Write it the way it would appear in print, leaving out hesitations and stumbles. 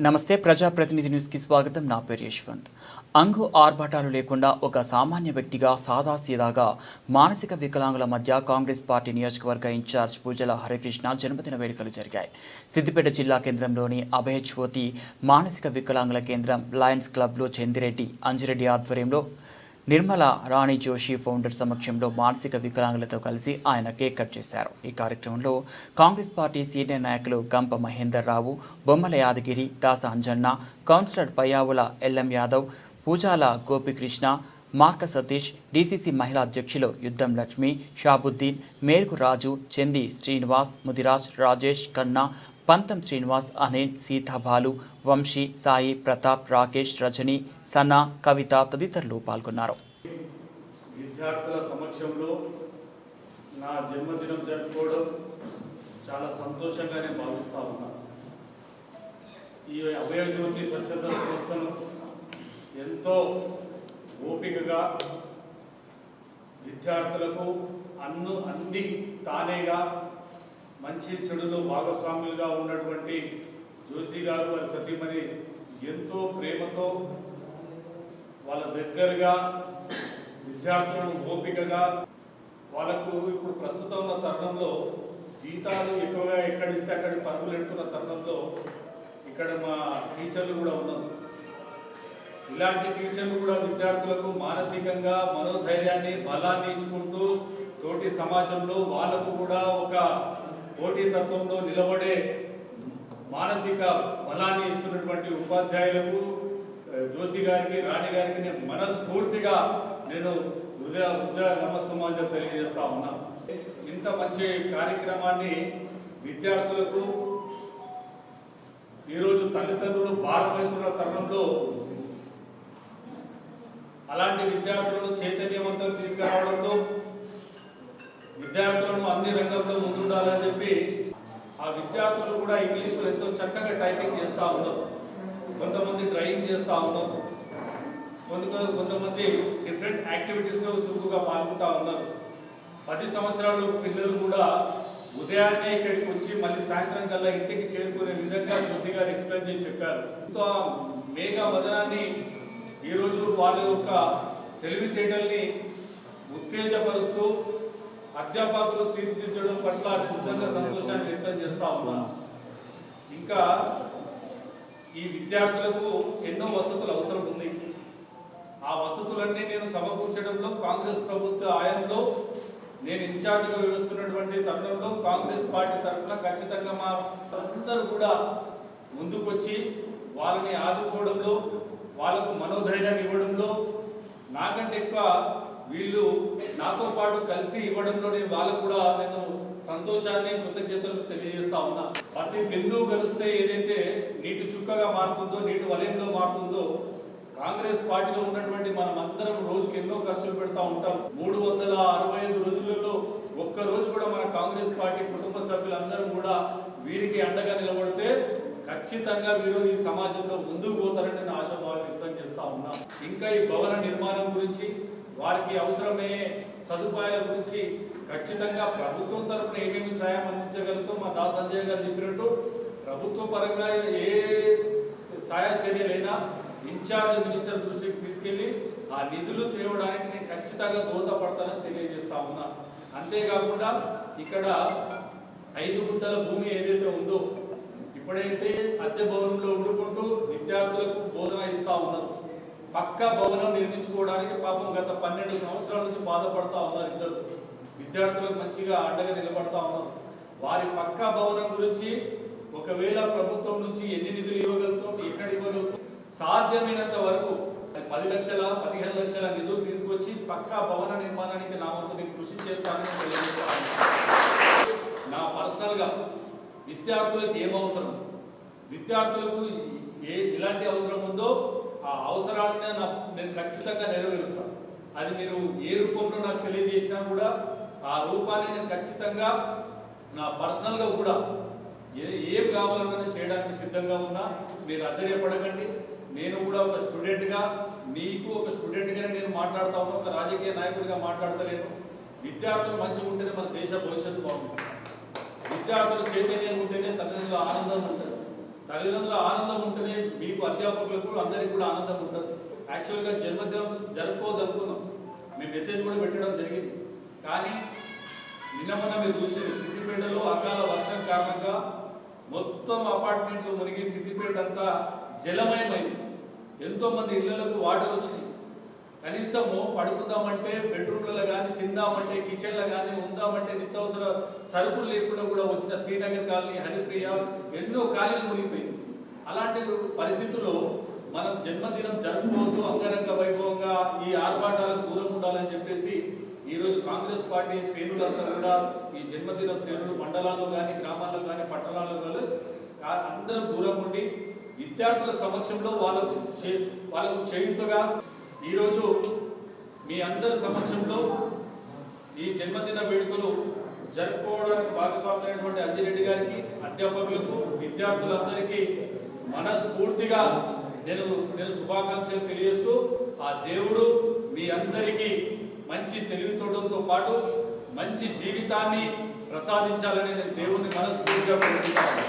నమస్తే ప్రజాప్రతినిధి న్యూస్కి స్వాగతం. నా పేరు యశ్వంత్. అంగు ఆర్భాటాలు లేకుండా ఒక సామాన్య వ్యక్తిగా సాదాసీదాగా మానసిక వికలాంగుల మధ్య కాంగ్రెస్ పార్టీ నియోజకవర్గ ఇన్ఛార్జ్ పూజల హరికృష్ణ జన్మదిన వేడుకలు జరిగాయి. సిద్దిపేట జిల్లా కేంద్రంలోని అభయజ్యోతి మానసిక వికలాంగుల కేంద్రం లయన్స్ క్లబ్లో చందిరెడ్డి అంజిరెడ్డి ఆధ్వర్యంలో నిర్మల రాణి జోషి ఫౌండర్ సమక్షంలో మానసిక వికలాంగులతో కలిసి ఆయన కేక్ కట్ చేశారు. ఈ కార్యక్రమంలో కాంగ్రెస్ పార్టీ సీనియర్ నాయకులు గంప మహేందర్ రావు, బొమ్మల యాదగిరి, దాస అంజన్న, కౌన్సిలర్ పయ్యావుల ఎల్ఎం యాదవ్, పూజాల గోపికృష్ణ, మార్క సతీష్, డీసీసీ మహిళా అధ్యక్షులు యుద్ధం లక్ష్మి, షాబుద్దీన్, మేరుకు రాజు, చంది శ్రీనివాస్, ముదిరాజ్, రాజేష్, కన్నా, పంతం శ్రీనివాస్, అనిల్, సీతాబాలు, వంశీ, సాయి, ప్రతాప్, రాకేష్, రజని, సన్నా, కవిత తదితరులు పాల్గొన్నారు. విద్యార్థుల సమక్షంలో నా జన్మదినం జరుపుకోవడం చాలా సంతోషంగానే భావిస్తూ ఉన్నాను. ఈ అభయజ్యోతి స్వచ్ఛంద సంస్థను ఎంతో ఓపికగా విద్యార్థులకు అన్ని తానేగా మంచి చెడులో భాగస్వాములుగా ఉన్నటువంటి జోషి గారు వారి సతీమణి ఎంతో ప్రేమతో వాళ్ళ దగ్గరగా విద్యార్థులను ఓపికగా వాళ్ళకు ఇప్పుడు ప్రస్తుతం ఉన్న తరుణంలో జీతాలు ఎక్కువగా ఎక్కడిస్తే అక్కడ పరుగులు ఎడుతున్న తరుణంలో ఇక్కడ మా టీచర్లు కూడా ఉన్నారు. ఇలాంటి టీచర్లు కూడా విద్యార్థులకు మానసికంగా మనోధైర్యాన్ని బలాన్ని ఇచ్చుకుంటూ తోటి సమాజంలో వాళ్ళకు కూడా ఒక పోటీతత్వంలో నిలబడే మానసిక బలాన్ని ఇస్తున్నటువంటి ఉపాధ్యాయులకు జోషి గారికి, రాణి గారికి నేను మనస్ఫూర్తిగా ఉదయ నమస్సమాజం తెలియజేస్తా ఉన్నా. ఇంత మంచి కార్యక్రమాన్ని విద్యార్థులకు ఈరోజు తల్లిదండ్రులు భారమవుతున్న తరుణంలో అలాంటి విద్యార్థులను చైతన్యవంతం తీసుకురావడంలో విద్యార్థులను అన్ని రంగంలో ముందుండాలని చెప్పి ఆ విద్యార్థులు కూడా ఇంగ్లీష్లో ఎంతో చక్కగా టైపింగ్ చేస్తూ ఉన్నారు. కొంతమంది డ్రాయింగ్ చేస్తూ ఉన్నారు. కొంతమంది డిఫరెంట్ యాక్టివిటీస్లో చురుకుగా పాల్గొంటూ ఉన్నారు. 10 సంవత్సరాలు పిల్లలు కూడా ఉదయాన్నే ఇక్కడికి వచ్చి మళ్ళీ సాయంత్రం కల్లా ఇంటికి చేరుకునే విధంగా జోషి గారు ఎక్స్ప్లెయిన్ చేసి చెప్పారు. ఎంతో మేఘా వదనాన్ని ఈరోజు వాళ్ళ యొక్క తెలివితేటల్ని ఉత్తేజపరుస్తూ అధ్యాపకులు తీర్చిదిద్దడం పట్ల నిజంగా సంతోషాన్ని వ్యక్తం చేస్తూ ఉన్నాను. ఇంకా ఈ విద్యార్థులకు ఎన్నో వసతులు అవసరం ఉంది. ఆ వసతులన్నీ నేను సమకూర్చడంలో కాంగ్రెస్ ప్రభుత్వ హయాంలో నేను ఇన్ఛార్జిగా వ్యవహరిస్తున్నటువంటి తరుణంలో కాంగ్రెస్ పార్టీ తరఫున ఖచ్చితంగా మా అందరూ కూడా ముందుకొచ్చి వాళ్ళని ఆదుకోవడంలో, వాళ్ళకు మనోధైర్యాన్ని ఇవ్వడంలో, నాకంటే ఎక్కువ వీళ్ళు నాతో పాటు కలిసి ఇవ్వడంలో వాళ్ళకు కూడా నేను సంతోషాన్ని, కృతజ్ఞతలు తెలియజేస్తా ఉన్నా. ప్రతి బిందువు కలిస్తే ఏదైతే నీటి చుక్కగా మారుతుందో, నీటి వలయంలో మారుతుందో, కాంగ్రెస్ పార్టీలో ఉన్నటువంటి మనం అందరం రోజుకి ఎన్నో ఖర్చులు పెడతా ఉంటాం. 365 రోజులలో ఒక్క రోజు కూడా మన కాంగ్రెస్ పార్టీ కుటుంబ సభ్యులందరం కూడా వీరికి అండగా నిలబడితే ఖచ్చితంగా వీరు ఈ సమాజంలో ముందుకు పోతారని నేను ఆశాభావం వ్యక్తం చేస్తా ఉన్నా. ఇంకా ఈ భవన నిర్మాణం గురించి, వారికి అవసరమయ్యే సదుపాయాల గురించి ఖచ్చితంగా ప్రభుత్వం తరఫున ఏమేమి సాయం అందించగలుగుతాం మా దాస్ సంజయ్ గారు చెప్పినట్టు ప్రభుత్వ పరంగా ఏ సాయ చర్యలైనా ఇన్ఛార్జ్ మినిస్టర్ దృష్టికి తీసుకెళ్లి ఆ నిధులు తేవడానికి నేను ఖచ్చితంగా దోహదపడతానని తెలియజేస్తా ఉన్నా. అంతేకాకుండా ఇక్కడ 5 గుంటల భూమి ఏదైతే ఉందో, ఇప్పుడైతే అద్దె భవనంలో వండుకుంటూ విద్యార్థులకు బోధన ఇస్తా ఉన్నారు. పక్కా భవనం నిర్మించుకోవడానికి పాపం గత 12 సంవత్సరాల నుంచి బాధపడతా ఉన్నారు. ఇద్దరు విద్యార్థులకు మంచిగా అండగా నిలబడతా ఉన్నారు. వారి పక్కా భవనం గురించి ఒకవేళ ప్రభుత్వం నుంచి ఎన్ని నిధులు ఇవ్వగలుగుతాం, ఎక్కడ ఇవ్వగలుగుతాం, సాధ్యమైనంత వరకు 10 లక్షల 15 లక్షల నిధులు తీసుకొచ్చి పక్కా భవన నిర్మాణానికి నా వంతు నేను కృషి చేస్తానని తెలియజేస్తాను. నా పర్సనల్గా విద్యార్థులకు ఏం అవసరం, విద్యార్థులకు ఎలాంటి అవసరం ఉందో ఆ అవసరాన్ని నేను ఖచ్చితంగా నెరవేరుస్తాను. అది మీరు ఏ రూపంలో నాకు తెలియజేసినా కూడా ఆ రూపాన్ని నేను ఖచ్చితంగా నా పర్సనల్గా కూడా ఏం కావాలన్నా నేను చేయడానికి సిద్ధంగా ఉన్నా. మీరు అధైర్యపడకండి. నేను కూడా ఒక స్టూడెంట్గా, మీకు ఒక స్టూడెంట్గానే నేను మాట్లాడుతా ఉన్నా, ఒక రాజకీయ నాయకుడిగా మాట్లాడతలేను. విద్యార్థులు మంచిగా ఉంటేనే మన దేశ భవిష్యత్తు బాగుంటుంది. విద్యార్థులు చైతన్యంగా ఉంటేనే తల్లిదండ్రుల ఆనందం ఉంటుంది. తల్లిదండ్రుల ఆనందం ఉంటేనే మీకు అధ్యాపకులకు అందరికీ కూడా ఆనందం ఉంటుంది. యాక్చువల్గా జన్మదినం జరుపుకోదనుకున్నాం, మేము మెసేజ్ కూడా పెట్టడం జరిగింది. కానీ నిన్న మొన్న మీరు చూసిన సిద్దిపేటలో అకాల వర్షం కారణంగా మొత్తం అపార్ట్మెంట్లు మునిగి సిద్దిపేట అంతా జలమయమైంది. ఎంతోమంది ఇళ్లకు వాటర్ వచ్చినాయి. కనీసము పడుకుందామంటే బెడ్రూమ్లలో కానీ, తిందామంటే కిచెన్లో కానీ, ఉందామంటే నిత్యావసర సరుకులు లేకుండా కూడా వచ్చిన శ్రీనగర్ కాలనీ, హరిప్రియ ఎన్నో కాలనీలు మునిగిపోయింది. అలాంటి పరిస్థితుల్లో మనం జన్మదినం జరుపుకోవద్దు, అంగరంగ వైభవంగా ఈ ఆర్భాటాలకు దూరం ఉండాలని చెప్పేసి ఈరోజు కాంగ్రెస్ పార్టీ శ్రేణులంతా కూడా ఈ జన్మదిన శ్రేణులు మండలాల్లో కానీ, గ్రామాల్లో కానీ, పట్టణాల్లో కానీ అందరం దూరం ఉండి విద్యార్థుల సమక్షంలో వాళ్ళకు చేయుతగా ఈరోజు మీ అందరి సమక్షంలో ఈ జన్మదిన వేడుకలు జరుపుకోవడానికి భాగస్వామైనటువంటి అంజిరెడ్డి గారికి, అధ్యాపకులకు, విద్యార్థులందరికీ మనస్ఫూర్తిగా నేను శుభాకాంక్షలు తెలియజేస్తూ ఆ దేవుడు మీ అందరికీ మంచి తెలివితోటలతో పాటు మంచి జీవితాన్ని ప్రసాదించాలని నేను దేవుణ్ణి మనస్ఫూర్తిగా కోరుకుంటున్నాను.